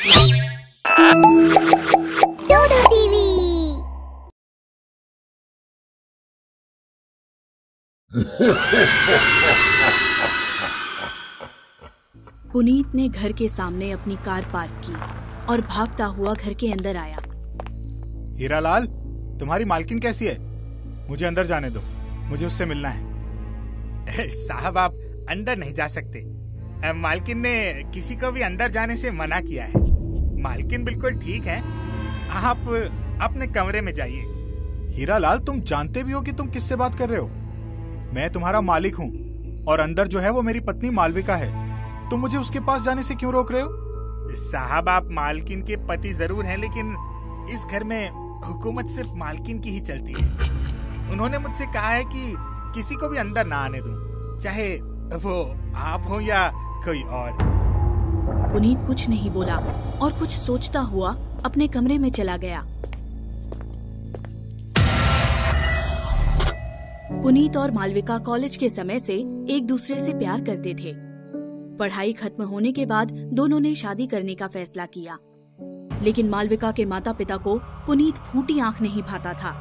डोडो TV. Puneet ने घर के सामने अपनी कार पार्क की और भागता हुआ घर के अंदर आया। हीरालाल, तुम्हारी मालकिन कैसी है? मुझे अंदर जाने दो, मुझे उससे मिलना है। साहब, आप अंदर नहीं जा सकते। मालकिन ने किसी को भी अंदर जाने से मना किया है। मालकिन बिल्कुल ठीक है, आप अपने कमरे में जाइए। हीरालाल, तुम जानते भी हो कि तुम किससे बात कर रहे हो? मैं तुम्हारा मालिक हूँ और अंदर जो है वो मेरी पत्नी मालविका है। तुम मुझे उसके पास जाने से क्यों रोक रहे हो? साहब, आप मालकिन के पति जरूर हैं, लेकिन इस घर में हुकूमत सिर्फ मालकिन की ही चलती है। उन्होंने मुझसे कहा है कि किसी को भी अंदर ना आने दूं, चाहे वो आप हो या कोई और। पुनीत कुछ नहीं बोला और कुछ सोचता हुआ अपने कमरे में चला गया। पुनीत और मालविका कॉलेज के समय से एक दूसरे से प्यार करते थे। पढ़ाई खत्म होने के बाद दोनों ने शादी करने का फैसला किया, लेकिन मालविका के माता पिता को पुनीत फूटी आंख नहीं भाता था,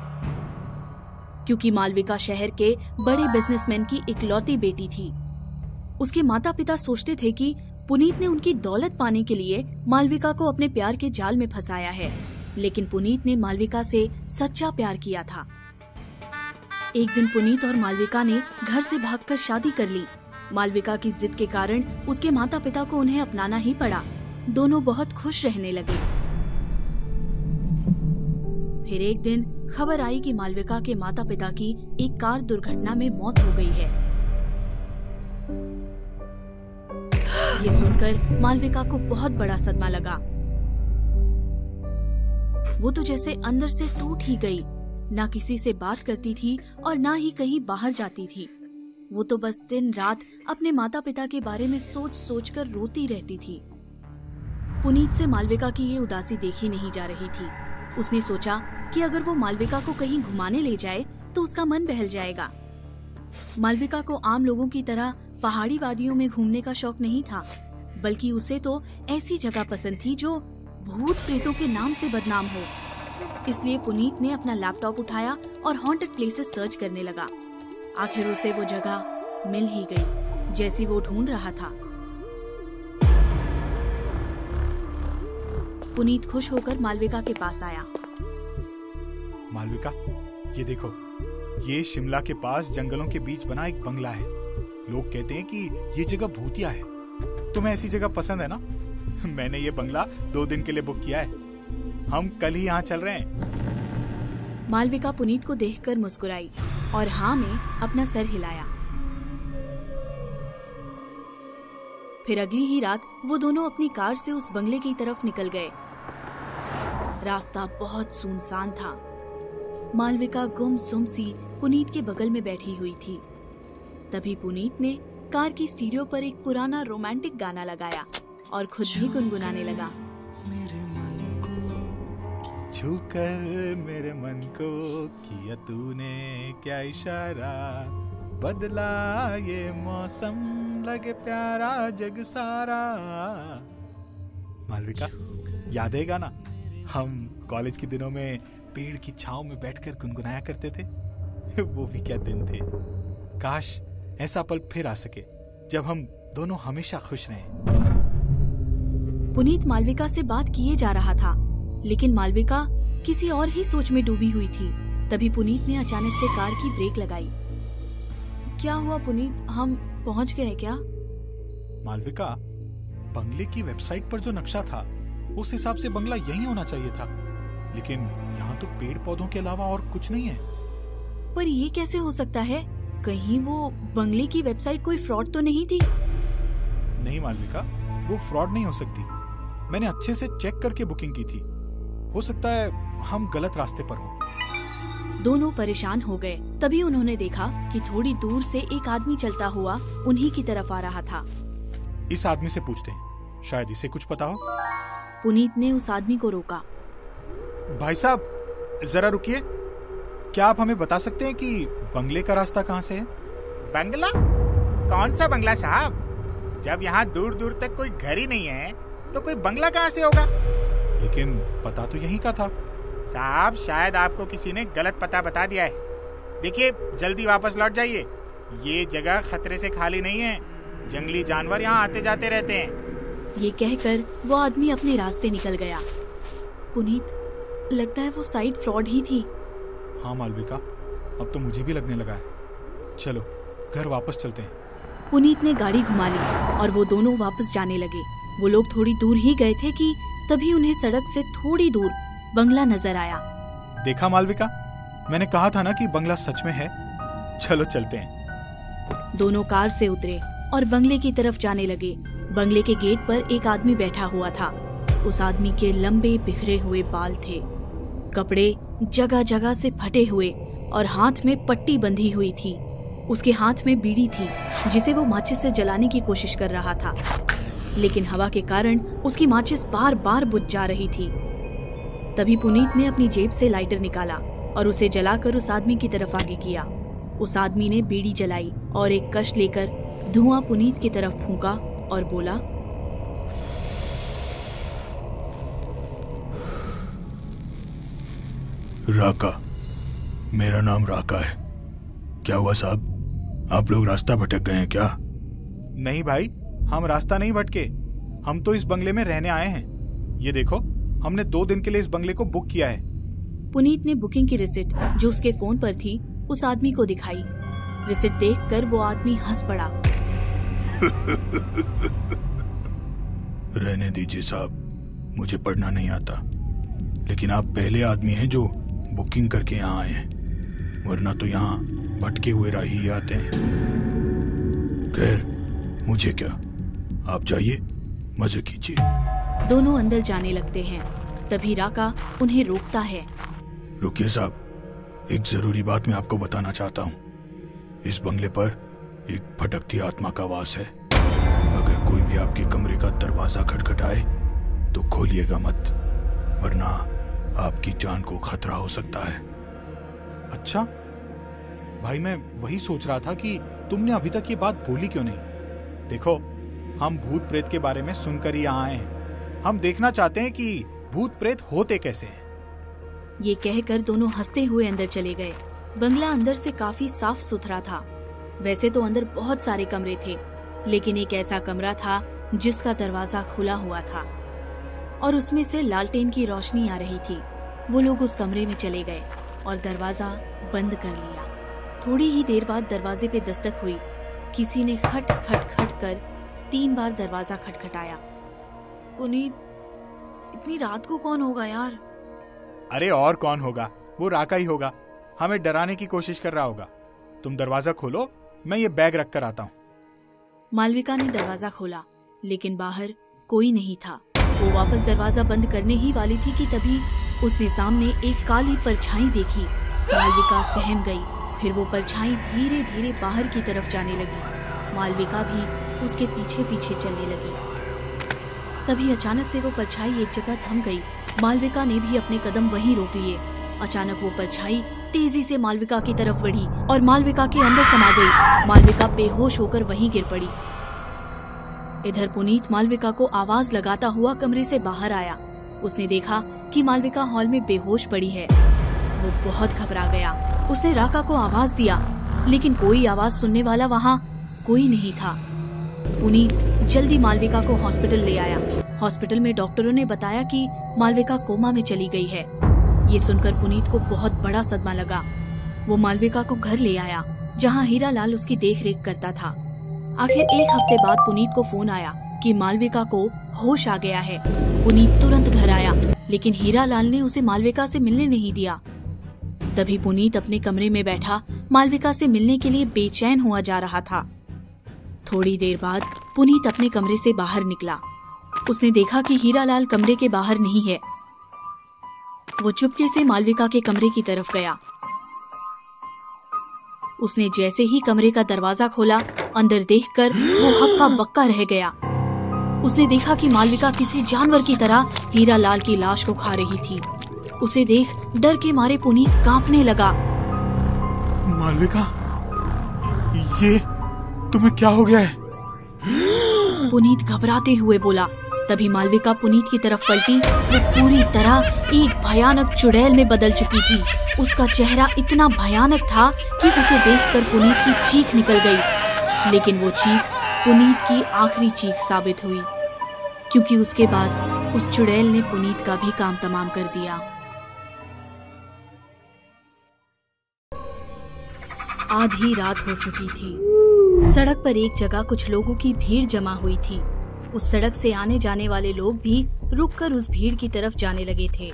क्योंकि मालविका शहर के बड़े बिजनेसमैन की इकलौती बेटी थी। उसके माता पिता सोचते थे कि पुनीत ने उनकी दौलत पाने के लिए मालविका को अपने प्यार के जाल में फंसाया है, लेकिन पुनीत ने मालविका से सच्चा प्यार किया था। एक दिन पुनीत और मालविका ने घर से भागकर शादी कर ली। मालविका की जिद के कारण उसके माता पिता को उन्हें अपनाना ही पड़ा। दोनों बहुत खुश रहने लगे। फिर एक दिन खबर आई कि मालविका के माता पिता की एक कार दुर्घटना में मौत हो गई है। ये सुनकर मालविका को बहुत बड़ा सदमा लगा। वो तो जैसे अंदर से टूट ही गई। ना किसी से बात करती थी और ना ही कहीं बाहर जाती थी। वो तो बस दिन रात अपने माता पिता के बारे में सोच सोच कर रोती रहती थी। पुनीत से मालविका की ये उदासी देखी नहीं जा रही थी। उसने सोचा कि अगर वो मालविका को कहीं घुमाने ले जाए तो उसका मन बहल जाएगा। मालविका को आम लोगों की तरह पहाड़ी वादियों में घूमने का शौक नहीं था, बल्कि उसे तो ऐसी जगह पसंद थी जो भूत प्रेतों के नाम से बदनाम हो। इसलिए पुनीत ने अपना लैपटॉप उठाया और हॉन्टेड प्लेसेस सर्च करने लगा। आखिर उसे वो जगह मिल ही गई जैसी वो ढूंढ रहा था। पुनीत खुश होकर मालविका के पास आया। मालविका, ये देखो, ये शिमला के पास जंगलों के बीच बना एक बंगला है। लोग कहते हैं कि ये जगह भूतिया है। तुम्हें ऐसी जगह पसंद है ना? मैंने ये बंगला 2 दिन के लिए बुक किया है। हम कल ही यहाँ चल रहे हैं। मालविका पुनीत को देखकर मुस्कुराई और हाँ में अपना सर हिलाया। फिर अगली ही रात वो दोनों अपनी कार से उस बंगले की तरफ निकल गए। रास्ता बहुत सुनसान था। मालविका गुमसुम सी पुनीत के बगल में बैठी हुई थी। तभी पुनीत ने कार की स्टीरियो पर एक पुराना रोमांटिक गाना लगाया और खुद भी गुनगुनाने लगा। छूकर मेरे मन को किया तूने क्या इशारा, बदला ये मौसम लगे प्यारा जग सारा। मालविका, याद है गाना? हम कॉलेज के दिनों में पेड़ की छांव में बैठकर गुनगुनाया करते थे। वो भी क्या दिन थे। काश ऐसा पल फिर आ सके जब हम दोनों हमेशा खुश रहें। पुनीत मालविका से बात किए जा रहा था, लेकिन मालविका किसी और ही सोच में डूबी हुई थी। तभी पुनीत ने अचानक से कार की ब्रेक लगाई। क्या हुआ पुनीत, हम पहुंच गए क्या? मालविका, बंगले की वेबसाइट पर जो नक्शा था उस हिसाब से बंगला यही होना चाहिए था, लेकिन यहाँ तो पेड़ पौधों के अलावा और कुछ नहीं है। पर ये कैसे हो सकता है? कहीं वो बंगले की वेबसाइट कोई फ्रॉड तो नहीं थी? नहीं मालविका, वो फ्रॉड नहीं हो सकती। मैंने अच्छे से चेक करके बुकिंग की थी। हो सकता है हम गलत रास्ते पर हों। दोनों परेशान हो गए। तभी उन्होंने देखा कि थोड़ी दूर से एक आदमी चलता हुआ उन्हीं की तरफ आ रहा था। इस आदमी से पूछते हैं, शायद इसे कुछ पता हो। पुनीत ने उस आदमी को रोका। भाई साहब, जरा रुकिए। क्या आप हमें बता सकते हैं कि बंगले का रास्ता कहाँ से है? बंगला? कौन सा बंगला साहब? जब यहाँ दूर दूर तक कोई घर ही नहीं है तो कोई बंगला कहाँ से होगा? लेकिन पता तो यहीं का था। साहब, शायद आपको किसी ने गलत पता बता दिया है। देखिए, जल्दी वापस लौट जाइए। ये जगह खतरे से खाली नहीं है। जंगली जानवर यहाँ आते जाते रहते हैं। ये कहकर वो आदमी अपने रास्ते निकल गया। पुनीत, लगता है वो साइट फ्रॉड ही थी। हाँ मालविका, अब तो मुझे भी लगने लगा है। चलो घर वापस चलते हैं। पुनीत ने गाड़ी घुमा ली और वो दोनों वापस जाने लगे। वो लोग थोड़ी दूर ही गए थे कि तभी उन्हें सड़क से थोड़ी दूर बंगला नजर आया। देखा मालविका, मैंने कहा था ना कि बंगला सच में है। चलो चलते हैं। दोनों कार से उतरे और बंगले की तरफ जाने लगे। बंगले के गेट पर एक आदमी बैठा हुआ था। उस आदमी के लंबे बिखरे हुए बाल थे, कपड़े जगह जगह से फटे हुए और हाथ में पट्टी बंधी हुई थी। उसके हाथ में बीड़ी थी जिसे वो माचिस से जलाने की कोशिश कर रहा था, लेकिन हवा के कारण उसकी माचिस बार बार बुझ जा रही थी। तभी पुनीत ने अपनी जेब से लाइटर निकाला और उसे जलाकर उस आदमी की तरफ आगे किया। उस आदमी ने बीड़ी जलाई और एक कश लेकर धुआं पुनीत की तरफ फूंका और बोला, राका, मेरा नाम राका है। क्या हुआ साहब, आप लोग रास्ता भटक गए हैं क्या? नहीं भाई, हम रास्ता नहीं भटके। हम तो इस बंगले में रहने आए हैं। ये देखो, हमने 2 दिन के लिए इस बंगले को बुक किया है। पुनीत ने बुकिंग की रिसिप्ट जो उसके फोन पर थी उस आदमी को दिखाई। रिसिप्ट देखकर वो आदमी हंस पड़ा। रहने दीजिए साहब, मुझे पढ़ना नहीं आता। लेकिन आप पहले आदमी हैं जो बुकिंग करके यहाँ आए हैं, वरना तो यहाँ भटके हुए राही ही आते हैं। खैर, मुझे क्या, आप जाइए, मजे कीजिए। दोनों अंदर जाने लगते हैं। तभी राका उन्हें रोकता है। रुकिए साहब, एक जरूरी बात मैं आपको बताना चाहता हूँ। इस बंगले पर एक भटकती आत्मा का वास है। अगर कोई भी आपके कमरे का दरवाजा खटखटाए तो खोलिएगा मत, वरना आपकी जान को खतरा हो सकता है। अच्छा भाई, मैं वही सोच रहा था कि तुमने अभी तक ये बात बोली क्यों नहीं। देखो, हम भूत प्रेत के बारे में सुनकर ही यहाँ आए हैं। हम देखना चाहते हैं कि भूत प्रेत होते कैसे हैं। ये कहकर दोनों हंसते हुए अंदर चले गए। बंगला अंदर से काफी साफ सुथरा था। वैसे तो अंदर बहुत सारे कमरे थे, लेकिन एक ऐसा कमरा था जिसका दरवाजा खुला हुआ था और उसमें से लालटेन की रोशनी आ रही थी। वो लोग उस कमरे में चले गए और दरवाजा बंद कर लिया। थोड़ी ही देर बाद दरवाजे पे दस्तक हुई। किसी ने खट खट खट कर 3 बार दरवाजा खटखटाया। पुनीत, इतनी रात को कौन होगा यार? अरे और कौन होगा, वो राका ही होगा। हमें डराने की कोशिश कर रहा होगा। तुम दरवाजा खोलो, मैं ये बैग रख कर आता हूँ। मालविका ने दरवाजा खोला, लेकिन बाहर कोई नहीं था। वो वापस दरवाजा बंद करने ही वाली थी कि तभी उसने सामने एक काली परछाई देखी। मालविका सहम गई। फिर वो परछाई धीरे धीरे बाहर की तरफ जाने लगी। मालविका भी उसके पीछे पीछे चलने लगी। तभी अचानक से वो परछाई एक जगह थम गई। मालविका ने भी अपने कदम वहीं रोक लिए। अचानक वो परछाई तेजी से मालविका की तरफ बढ़ी और मालविका के अंदर समा गई। मालविका बेहोश होकर वहीं गिर पड़ी। इधर पुनीत मालविका को आवाज लगाता हुआ कमरे से बाहर आया। उसने देखा कि मालविका हॉल में बेहोश पड़ी है। वो बहुत घबरा गया। उसने राका को आवाज दिया, लेकिन कोई आवाज सुनने वाला वहाँ कोई नहीं था। पुनीत जल्दी मालविका को हॉस्पिटल ले आया। हॉस्पिटल में डॉक्टरों ने बताया कि मालविका कोमा में चली गई है। ये सुनकर पुनीत को बहुत बड़ा सदमा लगा। वो मालविका को घर ले आया, जहाँ हीरा लाल उसकी देखरेख करता था। आखिर 1 हफ्ते बाद पुनीत को फोन आया कि मालविका को होश आ गया है। पुनीत तुरंत घर आया, लेकिन हीरा लाल ने उसे मालविका से मिलने नहीं दिया। तभी पुनीत अपने कमरे में बैठा मालविका से मिलने के लिए बेचैन हुआ जा रहा था। थोड़ी देर बाद पुनीत अपने कमरे से बाहर निकला। उसने देखा कि हीरा लाल कमरे के बाहर नहीं है। वो चुपके से मालविका के कमरे की तरफ गया। उसने जैसे ही कमरे का दरवाजा खोला, अंदर देखकर वो हक्का बक्का रह गया। उसने देखा कि मालविका किसी जानवर की तरह हीरा लाल की लाश को खा रही थी। उसे देख डर के मारे पुनीत कांपने लगा। मालविका, ये तुम्हें क्या हो गया है? पुनीत घबराते हुए बोला। तभी मालविका पुनीत की तरफ पलटी। वो पूरी तरह एक भयानक चुड़ैल में बदल चुकी थी। उसका चेहरा इतना भयानक था कि उसे देखकर पुनीत की चीख निकल गई। लेकिन वो चीख पुनीत की आखिरी चीख साबित हुई, क्योंकि उसके बाद उस चुड़ैल ने पुनीत का भी काम तमाम कर दिया। आधी रात हो चुकी थी। सड़क पर एक जगह कुछ लोगों की भीड़ जमा हुई थी। उस सड़क से आने जाने वाले लोग भी रुककर उस भीड़ की तरफ जाने लगे थे।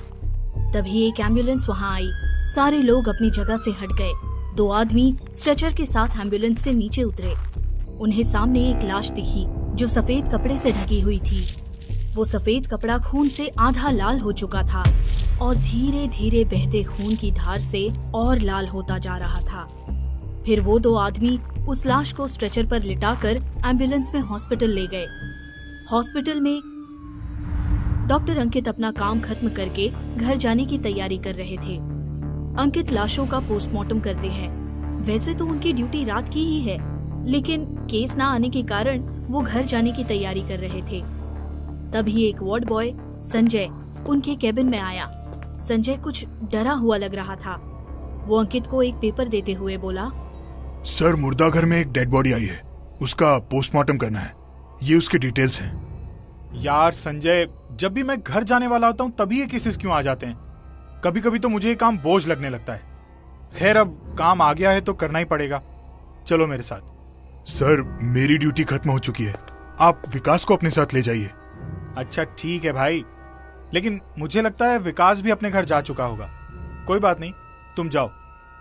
तभी एक एम्बुलेंस वहां आई। सारे लोग अपनी जगह से हट गए। 2 आदमी स्ट्रेचर के साथ एम्बुलेंस से नीचे उतरे। उन्हें सामने एक लाश दिखी जो सफेद कपड़े से ढकी हुई थी। वो सफेद कपड़ा खून से आधा लाल हो चुका था और धीरे धीरे बहते खून की धार से और लाल होता जा रहा था। फिर वो 2 आदमी उस लाश को स्ट्रेचर पर लिटाकर एम्बुलेंस में हॉस्पिटल ले गए। हॉस्पिटल में डॉक्टर अंकित अपना काम खत्म करके घर जाने की तैयारी कर रहे थे। अंकित लाशों का पोस्टमार्टम करते हैं। वैसे तो उनकी ड्यूटी रात की ही है, लेकिन केस ना आने के कारण वो घर जाने की तैयारी कर रहे थे। तभी एक वार्ड बॉय संजय उनके केबिन में आया। संजय कुछ डरा हुआ लग रहा था। वो अंकित को एक पेपर देते हुए बोला, सर, मुर्दा घर में एक डेड बॉडी आई है, उसका पोस्टमार्टम करना है। ये उसके डिटेल्स हैं। यार संजय, जब भी मैं घर जाने वाला होता हूँ तभी ये केसेस क्यों आ जाते हैं? कभी कभी तो मुझे ये काम बोझ लगने लगता है। खैर, अब काम आ गया है तो करना ही पड़ेगा। चलो मेरे साथ। सर, मेरी ड्यूटी खत्म हो चुकी है, आप विकास को अपने साथ ले जाइए। अच्छा ठीक है भाई, लेकिन मुझे लगता है विकास भी अपने घर जा चुका होगा। कोई बात नहीं, तुम जाओ,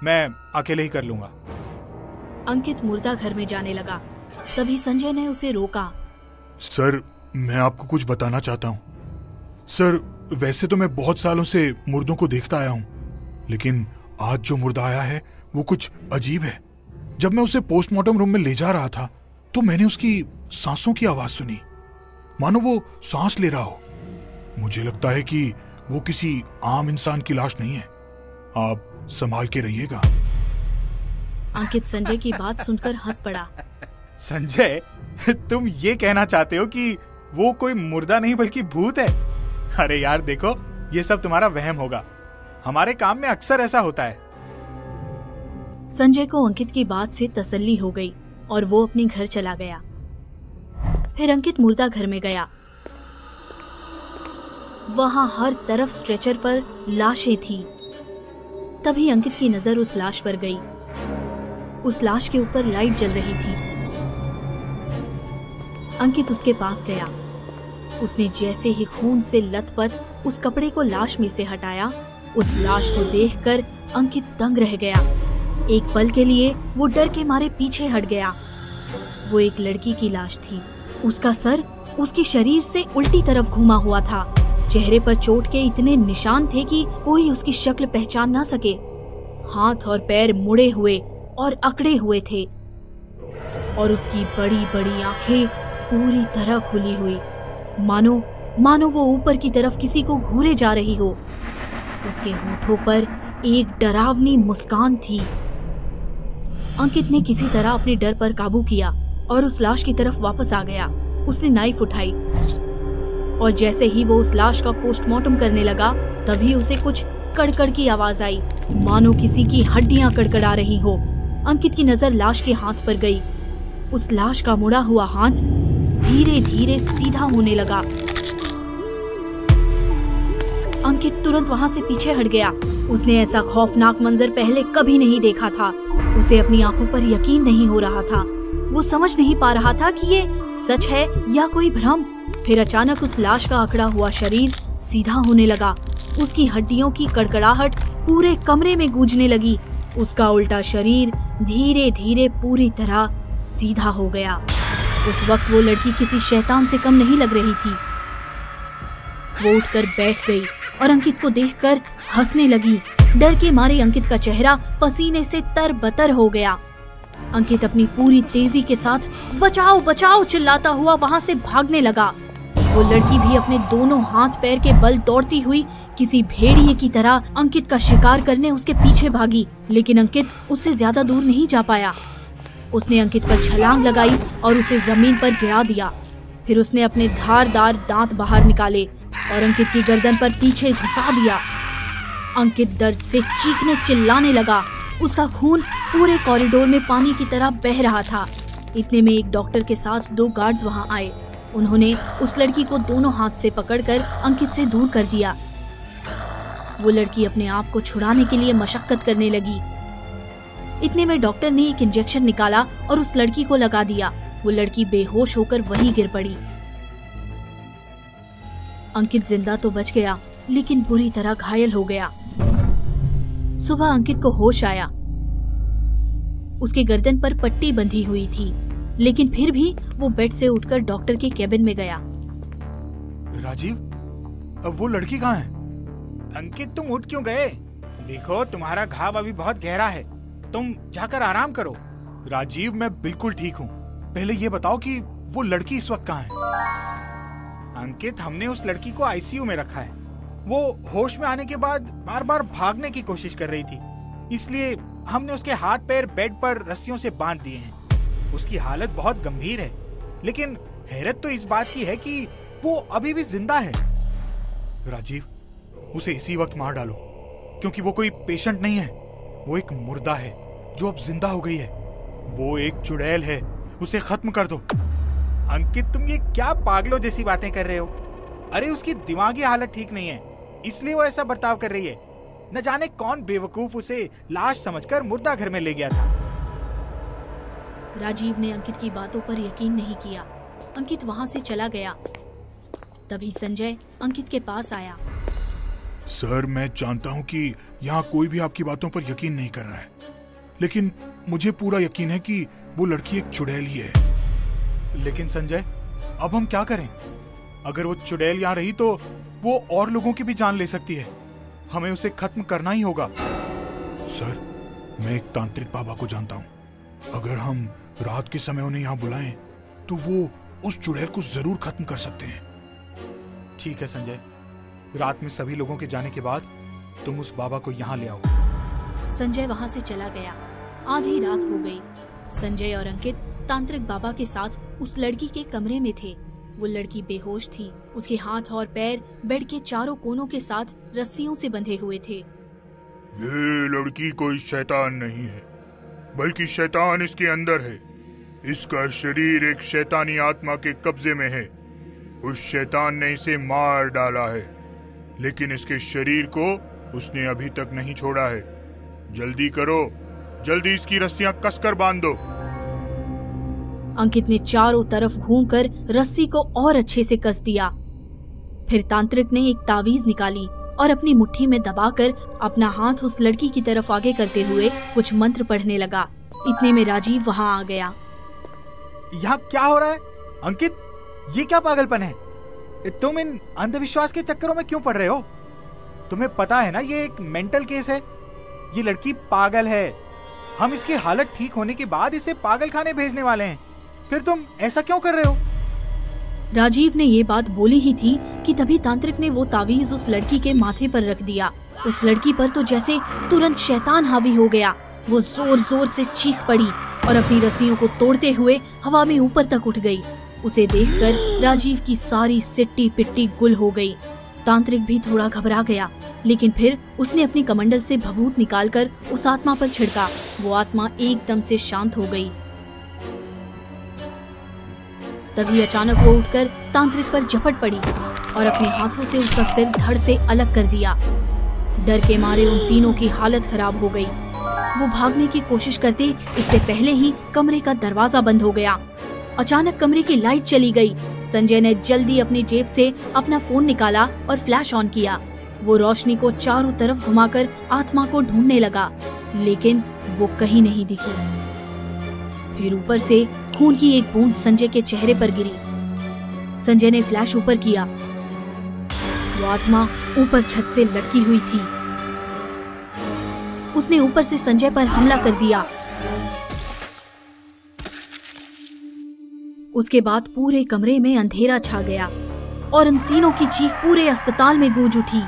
मैं अकेले ही कर लूंगा। अंकित मुर्दा घर में जाने लगा। तभी संजय ने उसे रोका। सर, मैं आपको कुछ बताना चाहता हूँ। सर, वैसे तो मैं बहुत सालों से मुर्दों को देखता आया हूँ, लेकिन आज जो मुर्दा आया है वो कुछ अजीब है। जब मैं उसे पोस्टमार्टम रूम में ले जा रहा था तो मैंने उसकी सांसों की आवाज सुनी, मानो वो सांस ले रहा हो। मुझे लगता है कि वो किसी आम इंसान की लाश नहीं है। आप संभाल के रहिएगा। अंकित संजय की बात सुनकर हंस पड़ा। संजय, तुम ये कहना चाहते हो कि वो कोई मुर्दा नहीं बल्कि भूत है? अरे यार देखो, ये सब तुम्हारा वहम होगा। हमारे काम में अक्सर ऐसा होता है। संजय को अंकित की बात से तसल्ली हो गई और वो अपने घर चला गया। फिर अंकित मुर्दा घर में गया। वहां हर तरफ स्ट्रेचर पर लाशें थी। तभी अंकित की नजर उस लाश पर गई। उस लाश के ऊपर लाइट जल रही थी। अंकित उसके पास गया। उसने जैसे ही खून से लथपथ उस कपड़े को लाश में से हटाया, उस लाश को देखकर अंकित दंग रह गया। एक पल के लिए वो डर के मारे पीछे हट गया। वो एक लड़की की लाश थी। उसका सर उसके शरीर से उल्टी तरफ घुमा हुआ था। चेहरे पर चोट के इतने निशान थे कि कोई उसकी शक्ल पहचान ना सके। हाथ और पैर मुड़े हुए और अकड़े हुए थे और उसकी बड़ी बड़ी आंखें पूरी तरह खुली हुई, मानो वो ऊपर की तरफ किसी को घूरे जा रही हो। उसके होठों पर एक डरावनी मुस्कान थी। अंकित ने किसी तरह अपने डर पर काबू किया और उस लाश की तरफ वापस आ गया। उसने नाइफ उठाई और जैसे ही वो उस लाश का पोस्टमार्टम करने लगा, तभी उसे कुछ कड़कड़ की आवाज आई, मानो किसी की हड्डियां कड़कड़ा रही हो। अंकित की नजर लाश के हाथ पर गई। उस लाश का मुड़ा हुआ हाथ धीरे धीरे सीधा होने लगा। अंकित तुरंत वहां से पीछे हट गया। उसने ऐसा खौफनाक मंजर पहले कभी नहीं देखा था। उसे अपनी आंखों पर यकीन नहीं हो रहा था। वो समझ नहीं पा रहा था कि ये सच है या कोई भ्रम। फिर अचानक उस लाश का अकड़ा हुआ शरीर सीधा होने लगा। उसकी हड्डियों की कड़कड़ाहट पूरे कमरे में गूंजने लगी। उसका उल्टा शरीर धीरे धीरे पूरी तरह सीधा हो गया। उस वक्त वो लड़की किसी शैतान से कम नहीं लग रही थी। वो उठकर बैठ गई और अंकित को देखकर हंसने लगी। डर के मारे अंकित का चेहरा पसीने से तरबतर हो गया। अंकित अपनी पूरी तेजी के साथ बचाओ बचाओ चिल्लाता हुआ वहां से भागने लगा। वो लड़की भी अपने दोनों हाथ पैर के बल दौड़ती हुई किसी भेड़िए की तरह अंकित का शिकार करने उसके पीछे भागी, लेकिन अंकित उससे ज्यादा दूर नहीं जा पाया। उसने अंकित पर छलांग लगाई और उसे जमीन पर गिरा दिया। फिर उसने अपने धारदार दांत बाहर निकाले और अंकित की गर्दन पर पीछे घुसा दिया। अंकित दर्द से चीखने चिल्लाने लगा। उसका खून पूरे कॉरिडोर में पानी की तरह बह रहा था। इतने में एक डॉक्टर के साथ 2 गार्ड्स वहां आए। उन्होंने उस लड़की को दोनों हाथ से पकड़कर अंकित से दूर कर दिया। वो लड़की अपने आप को छुड़ाने के लिए मशक्कत करने लगी। इतने में डॉक्टर ने एक इंजेक्शन निकाला और उस लड़की को लगा दिया। वो लड़की बेहोश होकर वहीं गिर पड़ी। अंकित जिंदा तो बच गया, लेकिन बुरी तरह घायल हो गया। सुबह अंकित को होश आया। उसके गर्दन पर पट्टी बंधी हुई थी, लेकिन फिर भी वो बेड से उठकर डॉक्टर के केबिन में गया। राजीव, अब वो लड़की कहाँ है? अंकित, तुम उठ क्यों गए? देखो, तुम्हारा घाव अभी बहुत गहरा है, तुम जाकर आराम करो। राजीव, मैं बिल्कुल ठीक हूँ। पहले ये बताओ कि वो लड़की इस वक्त कहाँ है? अंकित, हमने उस लड़की को आईसीयू में रखा है। वो होश में आने के बाद बार बार भागने की कोशिश कर रही थी, इसलिए हमने उसके हाथ पैर बेड पर रस्सियों से बांध दिए हैं। उसकी हालत बहुत गंभीर है, लेकिन हैरत तो इस बात की है कि वो अभी भी जिंदा है। राजीव, उसे इसी वक्त मार डालो, क्योंकि वो कोई पेशेंट नहीं है। वो एक मुर्दा है जो अब जिंदा हो गई है। वो एक चुड़ैल है, उसे खत्म कर दो। अंकित, तुम ये क्या पागलों जैसी बातें कर रहे हो? अरे, उसकी दिमागी हालत ठीक नहीं है, इसलिए वो ऐसा बर्ताव कर रही है। न जाने कौन बेवकूफ उसे लाश समझकर मुर्दा घर में ले गया था। राजीव ने अंकित की बातों पर यकीन नहीं किया। अंकित वहां से चला गया। तभी संजय अंकित के पास आया। सर, मैं जानता हूं कि यहाँ कोई भी आपकी बातों पर यकीन नहीं कर रहा है, लेकिन मुझे पूरा यकीन है कि वो लड़की एक चुड़ैल ही है। लेकिन संजय, अब हम क्या करें? अगर वो चुड़ैल यहाँ रही तो वो और लोगों की भी जान ले सकती है। हमें उसे खत्म करना ही होगा। सर, मैं एक तांत्रिक बाबा को जानता हूँ। अगर हम रात के समय उन्हें यहाँ बुलाएं तो वो उस चुड़ैल को जरूर खत्म कर सकते हैं। ठीक है संजय, रात में सभी लोगों के जाने के बाद तुम उस बाबा को यहाँ ले आओ। संजय वहां से चला गया। आधी रात हो गई। संजय और अंकित तांत्रिक बाबा के साथ उस लड़की के कमरे में थे। वो लड़की बेहोश थी। उसके हाथ और पैर बेड के चारों कोनों के साथ रस्सियों से बंधे हुए थे। ये लड़की कोई शैतान नहीं है, बल्कि शैतान इसके अंदर है। इसका शरीर एक शैतानी आत्मा के कब्जे में है। उस शैतान ने इसे मार डाला है, लेकिन इसके शरीर को उसने अभी तक नहीं छोड़ा है। जल्दी करो, जल्दी इसकी रस्सियां कसकर बांध दो। अंकित ने चारों तरफ घूमकर रस्सी को और अच्छे से कस दिया। फिर तांत्रिक ने एक तावीज निकाली और अपनी मुट्ठी में दबाकर अपना हाथ उस लड़की की तरफ आगे करते हुए कुछ मंत्र पढ़ने लगा। इतने में राजीव वहां आ गया। यहाँ क्या हो रहा है? अंकित, ये क्या पागलपन है? तुम इन अंधविश्वास के चक्करों में क्यों पड़ रहे हो? तुम्हें पता है ना, ये एक मेंटल केस है। ये लड़की पागल है। हम इसकी हालत ठीक होने के बाद इसे पागल खाने भेजने वाले हैं। फिर तुम ऐसा क्यों कर रहे हो? राजीव ने ये बात बोली ही थी कि तभी तांत्रिक ने वो तावीज उस लड़की के माथे पर रख दिया। उस लड़की पर तो जैसे तुरंत शैतान हावी हो गया। वो जोर जोर से चीख पड़ी और अपनी रस्सियों को तोड़ते हुए हवा में ऊपर तक उठ गई। उसे देखकर राजीव की सारी सिट्टी पिट्टी गुल हो गई। तांत्रिक भी थोड़ा घबरा गया, लेकिन फिर उसने अपनी कमंडल से भभूत निकालकर उस आत्मा पर छिड़का। वो आत्मा एकदम से शांत हो गई। तभी अचानक वो उठकर तांत्रिक पर झपट पड़ी और अपने हाथों से उसका सिर धड़ से अलग कर दिया। डर के मारे उन तीनों की हालत खराब हो गई। वो भागने की कोशिश करते इससे पहले ही कमरे का दरवाजा बंद हो गया। अचानक कमरे की लाइट चली गई। संजय ने जल्दी अपनी जेब से अपना फोन निकाला और फ्लैश ऑन किया। वो रोशनी को चारों तरफ घुमाकर आत्मा को ढूंढने लगा, लेकिन वो कहीं नहीं दिखी। फिर ऊपर से खून की एक बूंद संजय के चेहरे पर गिरी। संजय ने फ्लैश ऊपर किया। वो आत्मा ऊपर छत से लटकी हुई थी। उसने ऊपर से संजय पर हमला कर दिया। उसके बाद पूरे कमरे में अंधेरा छा गया और उन तीनों की चीख पूरे अस्पताल में गूंज उठी।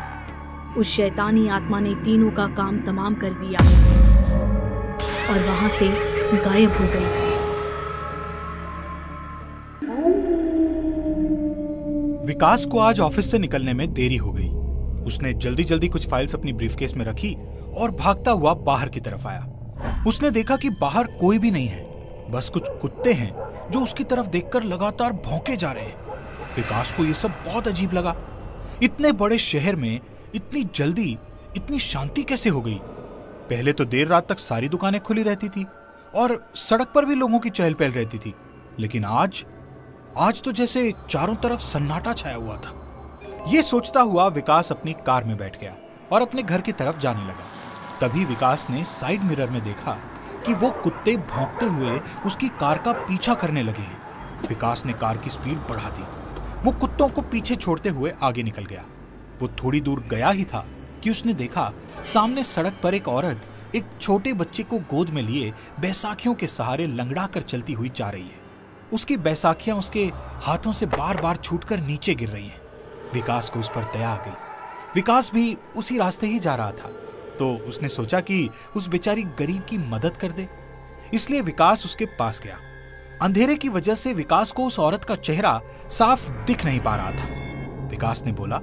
उस शैतानी आत्मा ने तीनों का काम तमाम कर दिया और वहां से गायब हो गई। विकास को आज ऑफिस से निकलने में देरी हो गई। उसने जल्दी जल्दी कुछ फाइल्स अपनी ब्रीफकेस में रखी और भागता हुआ बाहर की तरफ आया। उसने देखा कि बाहर कोई भी नहीं है, बस कुछ कुत्ते हैं जो उसकी तरफ देखकर लगातार भौंके जा रहे हैं। विकास को यह सब बहुत अजीब लगा। इतने बड़े शहर में इतनी जल्दी इतनी शांति कैसे हो गई? पहले तो देर रात तक सारी दुकानें खुली रहती थी और सड़क पर भी लोगों की चहल पहल रहती थी, लेकिन आज तो जैसे चारों तरफ सन्नाटा छाया हुआ था। ये सोचता हुआ विकास अपनी कार में बैठ गया और अपने घर की तरफ जाने लगा। तभी विकास ने साइड मिरर में देखा कि वो कुत्ते भौंकते हुए उसकी कार का पीछा करने लगे हैं। विकास ने कार की स्पीड बढ़ा दी। वो कुत्तों को पीछे छोड़ते हुए आगे निकल गया। वो थोड़ी दूर गया ही था कि उसने देखा सामने सड़क पर एक औरत एक छोटे बच्चे को गोद में लिए बैसाखियों के सहारे लंगड़ा कर चलती हुई जा रही है। उसकी बैसाखियां उसके हाथों से बार बार छूटकर नीचे गिर रही हैं। विकास को उस पर दया आ गई। विकास भी उसी रास्ते ही जा रहा था, तो उसने सोचा कि उस बेचारी गरीब की मदद कर दे। इसलिए विकास उसके पास गया। अंधेरे की वजह से विकास को उस औरत का चेहरा साफ दिख नहीं पा रहा था। विकास ने बोला,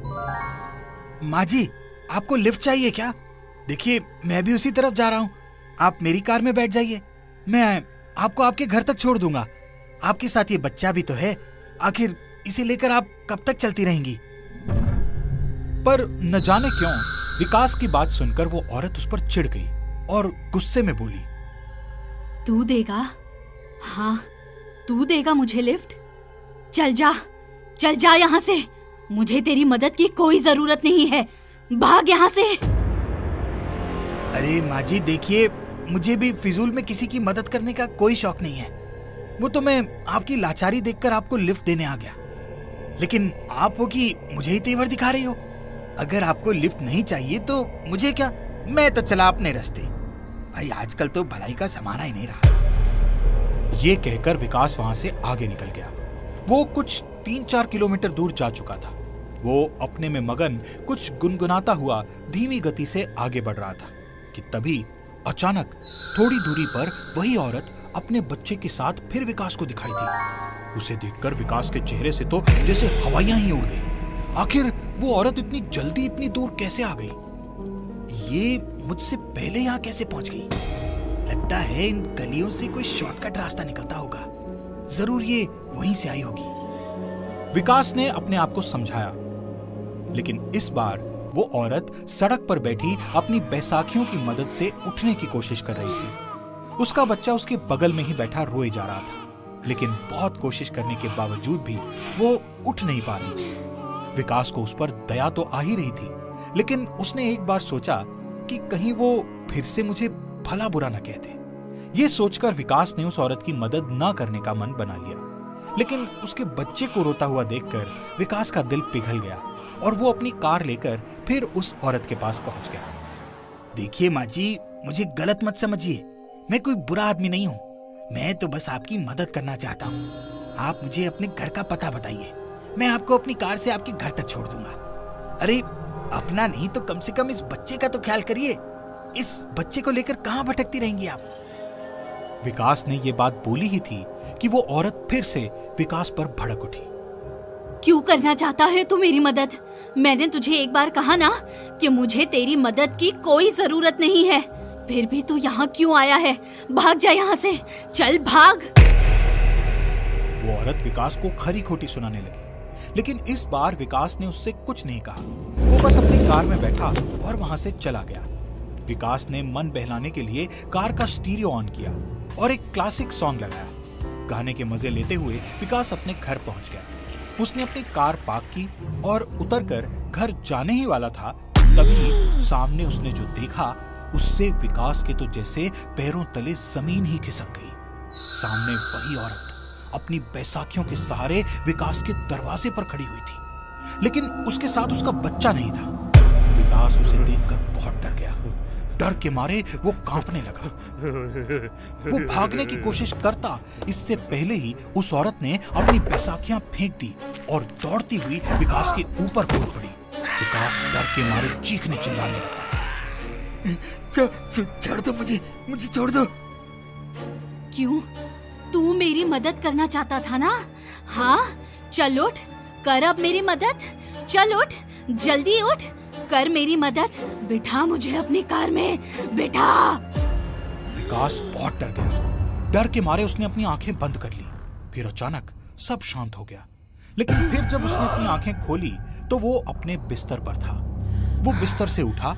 माँ जी, आपको लिफ्ट चाहिए क्या? देखिए, मैं भी उसी तरफ जा रहा हूँ। आप मेरी कार में बैठ जाइए, मैं आपको आपके घर तक छोड़ दूंगा। आपके साथ ये बच्चा भी तो है, आखिर इसे लेकर आप कब तक चलती रहेंगी? पर न जाने क्यों विकास की बात सुनकर वो औरत उस पर चिढ़ गई और गुस्से में बोली, तू देगा? हाँ, तू देगा मुझे लिफ्ट? चल जा यहाँ से। मुझे तेरी मदद की कोई जरूरत नहीं है, भाग यहाँ से। अरे माँ जी, देखिए, मुझे भी फिजूल में किसी की मदद करने का कोई शौक नहीं है। वो तो मैं आपकी लाचारी देखकर आपको लिफ्ट देने आ गया, लेकिन आप हो कि मुझे ही तेवर दिखा रही हो। अगर आपको लिफ्ट नहीं चाहिए तो मुझे क्या, मैं तो चला अपने रास्ते। भाई, आजकल तो भलाई का जमाना ही नहीं रहा। ये कहकर विकास वहां से आगे निकल गया। वो कुछ 3-4 किलोमीटर दूर जा चुका था। वो अपने में मगन कुछ गुनगुनाता हुआ धीमी गति से आगे बढ़ रहा था कि तभी अचानक थोड़ी दूरी पर वही औरत अपने बच्चे के साथ फिर विकास को दिखाई दी। उसे देखकर विकास के चेहरे से तो जैसे हवाइयां ही उड़ गई। आखिर वो औरत इतनी जल्दी इतनी दूर कैसे आ गई? ये मुझसे पहले यहाँ कैसे पहुंच गई? लगता है इन गलियों से कोई शॉर्टकट रास्ता निकलता होगा। जरूर ये वहीं से आई होगी। विकास ने अपने आप को समझाया, लेकिन इस बार वो औरत सड़क पर बैठी अपनी बैसाखियों की मदद से उठने की कोशिश कर रही थी। उसका बच्चा उसके बगल में ही बैठा रोए जा रहा था, लेकिन बहुत कोशिश करने के बावजूद भी वो उठ नहीं पा रही थी। विकास को उस पर दया तो आ ही रही थी, लेकिन उसने एक बार सोचा कि कहीं वो फिर से मुझे भला बुरा न कह दे। ये सोचकर विकास ने उस औरत की मदद न करने का मन बना लिया, लेकिन उसके बच्चे को रोता हुआ देखकर विकास का दिल पिघल गया और वो अपनी कार लेकर फिर उस औरत के पास पहुंच गया। देखिए माँ जी, मुझे गलत मत समझिए, मैं कोई बुरा आदमी नहीं हूँ। मैं तो बस आपकी मदद करना चाहता हूँ। आप मुझे अपने घर का पता बताइए, मैं आपको अपनी कार से आपके घर तक छोड़ दूंगा। अरे, अपना नहीं तो कम से कम इस बच्चे का तो ख्याल करिए। इस बच्चे को लेकर कहाँ भटकती रहेंगी आप? विकास ने ये बात बोली ही थी कि वो औरत फिर से विकास पर भड़क उठी। क्यों करना चाहता है तू मेरी मदद? मैंने तुझे एक बार कहा ना कि मुझे तेरी मदद की कोई जरूरत नहीं है, फिर भी तू यहाँ क्यों आया है? भाग जा यहाँ से, चल भाग। वो औरत विकास को खरी खोटी सुनाने लगी, लेकिन इस बार विकास ने उससे कुछ नहीं कहा। वो बस अपनी कार में बैठा और वहां से चला गया। विकास ने मन बहलाने के लिए कार का स्टीरियो ऑन किया और एक क्लासिक सॉन्ग लगाया। गाने के मजे लेते हुए विकास अपने घर पहुंच गया। उसने अपनी कार पार्क की और उतरकर घर जाने ही वाला था, तभी सामने उसने जो देखा उससे विकास के तो जैसे पैरों तले जमीन ही खिसक गई। सामने वही औरत अपनी बैसाखियों के सहारे विकास के दरवाजे पर खड़ी हुई थी, लेकिन उसके साथ उसका बच्चा नहीं था। विकास उसे देखकर बहुत डर गया। डर के मारे वो कांपने लगा। वो भागने की कोशिश करता, इससे पहले ही उस औरत ने अपनी बैसाखियां फेंक दी और दौड़ती हुई विकास के ऊपर कूद पड़ी। विकास डर के मारे चीखने चिल्लाने लगा। छोड़ दो मुझे छोड़ दो। क्यों? तू मेरी मदद करना चाहता था ना? हाँ, चल उठ, कर अब मेरी मदद। चल उठ, जल्दी उठ, कर मेरी मदद। बिठा मुझे अपनी कार में, बिठा। विकास बहुत डर गया। डर के मारे उसने अपनी आंखें बंद कर ली। फिर अचानक सब शांत हो गया। लेकिन फिर जब उसने अपनी आंखें खोली तो वो अपने बिस्तर पर था। वो बिस्तर से उठा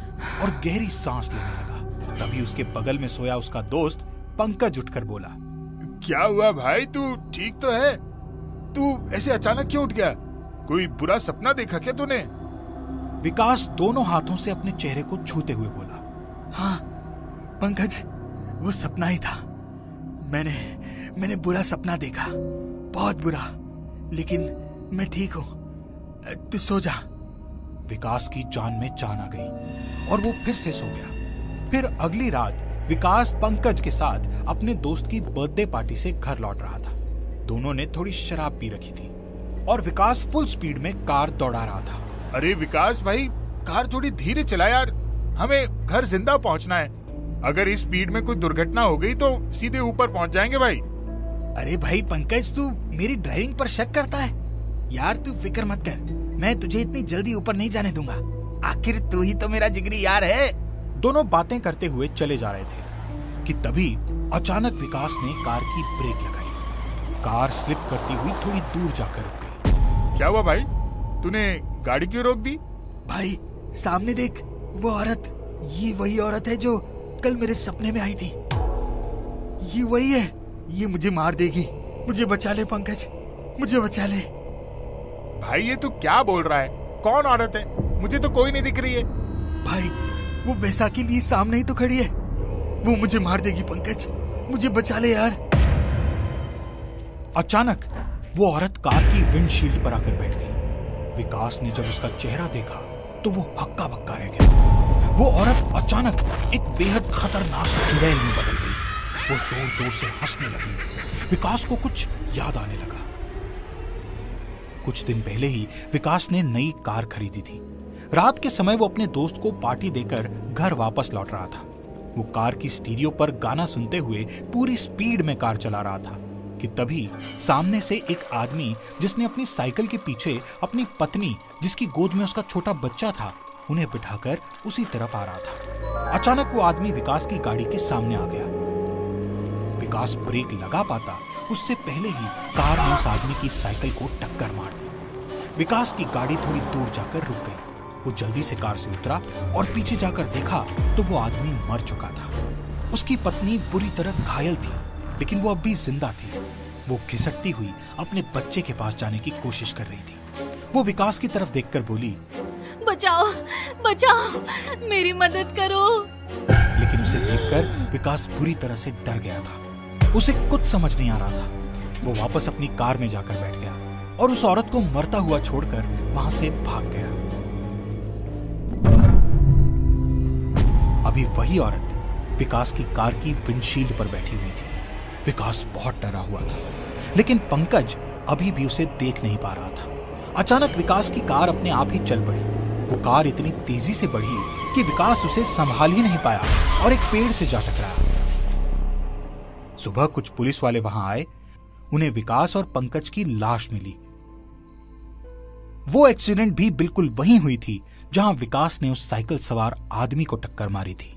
और गहरी सांस लेने लगा। तभी उसके बगल में सोया उसका दोस्त पंकज उठकर बोला, क्या हुआ भाई, तू ठीक तो है? तू ऐसे अचानक क्यों उठ गया? कोई बुरा सपना देखा क्या तूने? विकास दोनों हाथों से अपने चेहरे को छूते हुए बोला, हाँ पंकज, वो सपना ही था। मैंने बुरा सपना देखा, बहुत बुरा, लेकिन मैं ठीक हूँ। तू सो जा। विकास की जान में जान आ गई और वो फिर से सो गया। फिर अगली रात विकास पंकज के साथ अपने दोस्त की बर्थडे पार्टी से घर लौट रहा था। दोनों ने थोड़ी शराब पी रखी थी और विकास फुल स्पीड में कार दौड़ा रहा था। अरे विकास भाई, कार थोड़ी धीरे चला यार, हमें घर जिंदा पहुंचना है। अगर इस स्पीड में कोई दुर्घटना हो गई तो सीधे ऊपर पहुंच जाएंगे भाई। अरे भाई पंकज, तू मेरी ड्राइविंग पर शक करता है यार। तू फिक्र मत कर, मैं तुझे इतनी जल्दी ऊपर नहीं जाने दूंगा। आखिर तू ही तो मेरा जिगरी यार है। दोनों बातें करते हुए चले जा रहे थे कि तभी अचानक विकास ने कार की ब्रेक लगाई। कार स्लिप करती हुई थोड़ी दूर जाकर रुक गई। क्या हुआ भाई, तूने गाड़ी क्यों रोक दी? भाई सामने देख, वो औरत, ये वही औरत है जो कल मेरे सपने में आई थी। ये वही है, ये मुझे मार देगी। मुझे बचा ले पंकज, मुझे बचा ले। भाई ये तू क्या बोल रहा है? कौन औरत है? मुझे तो कोई नहीं दिख रही है। भाई वो बैसाखी लिए सामने ही तो खड़ी है। वो मुझे मार देगी पंकज, मुझे बचा ले यार। अचानक वो औरत कार की विंडशील्ड पर आकर बैठ गई। विकास ने जब उसका चेहरा देखा तो वो हक्का बक्का रह गया। वो औरत अचानक एक बेहद खतरनाक चुड़ैल में बदल गई। वो जोर जोर से हंसने लगी। विकास को कुछ याद आने लगा। कुछ दिन पहले ही विकास ने नई कार खरीदी थी। रात के समय वो अपने दोस्त को पार्टी देकर घर वापस लौट रहा था। वो कार की स्टीरियो पर गाना सुनते हुए पूरी स्पीड में कार चला रहा था कि तभी सामने से एक आदमी, जिसने अपनी साइकिल के पीछे अपनी पत्नी, जिसकी गोद में उसका छोटा बच्चा था, उन्हें बिठाकर उसी तरफ आ रहा था। अचानक वो आदमी विकास की गाड़ी के सामने आ गया। विकास ब्रेक लगा पाता उससे पहले ही कार ने उस आदमी की साइकिल को टक्कर मार दी। विकास की गाड़ी थोड़ी दूर जाकर रुक गई। वो जल्दी से कार से उतरा और पीछे जाकर देखा तो वो आदमी मर चुका था। उसकी पत्नी बुरी तरह घायल थी, लेकिन वो अब भी जिंदा थी। वो खिसकती हुई अपने बच्चे के पास जाने की कोशिश कर रही थी। वो विकास की तरफ देखकर बोली, बचाओ, बचाओ, मेरी मदद करो। लेकिन उसे देखकर विकास बुरी तरह से डर गया था। उसे कुछ समझ नहीं आ रहा था। वो वापस अपनी कार में जाकर बैठ गया और उस औरत को मरता हुआ छोड़कर वहां से भाग गया। अभी वही औरत विकास की कार की विंडशील्ड पर बैठी हुई थी। विकास बहुत डरा हुआ था, लेकिन पंकज अभी भी उसे देख नहीं पा रहा था। अचानक विकास की कार अपने आप ही चल पड़ी। वो कार इतनी तेजी से बढ़ी कि विकास उसे संभाल ही नहीं पाया और एक पेड़ से जा टकराया। सुबह कुछ पुलिस वाले वहां आए। उन्हें विकास और पंकज की लाश मिली। वो एक्सीडेंट भी बिल्कुल वहीं हुई थी जहां विकास ने उस साइकिल सवार आदमी को टक्कर मारी थी।